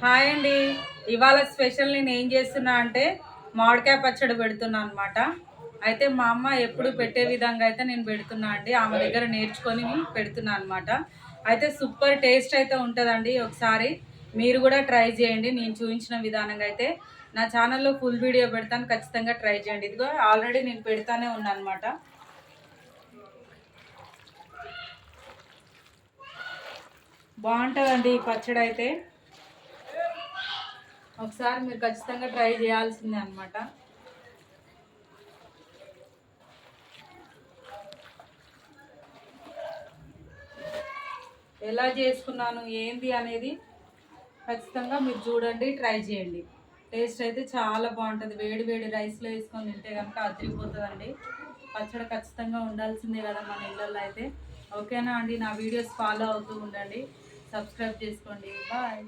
Hi అండి. ఇవాళ special నేను ఏం చేస్తున్నా అంటే మామిడికాయ పచ్చడి పెడుతున్నా అనమాట. అయితే మా అమ్మ ఎప్పుడు పెట్టే విధంగా అయితే నేను పెడుతున్నా అండి. ఆమె దగ్గర నేర్చుకొని పెడుతున్నా అనమాట. అయితే సూపర్ టేస్ట్ అయితే ఉంటుందండి. ఒకసారి మీరు కూడా ట్రై చేయండి. నేను చూపించిన విధానంగా అయితే నా ఛానల్లో ఫుల్ వీడియో పెడతాను, ఖచ్చితంగా ట్రై చేయండి. ఇదిగో ఆల్రెడీ నేను పెడతానే ఉన్నా అనమాట. బాగుంటుందండి ఈ పచ్చడి అయితే. ఒకసారి మీరు ఖచ్చితంగా ట్రై చేయాల్సిందే అనమాట. ఎలా చేసుకున్నాను ఏంది అనేది ఖచ్చితంగా మీరు చూడండి, ట్రై చేయండి. టేస్ట్ అయితే చాలా బాగుంటుంది. వేడి వేడి రైస్లో వేసుకొని తింటే కనుక అదిరిపోతుందండి. పచ్చడి ఖచ్చితంగా ఉండాల్సిందే కదా మన ఇళ్ళల్లో అయితే. ఓకేనా అండి? నా వీడియోస్ ఫాలో అవుతూ ఉండండి, సబ్స్క్రైబ్ చేసుకోండి. బాయ్.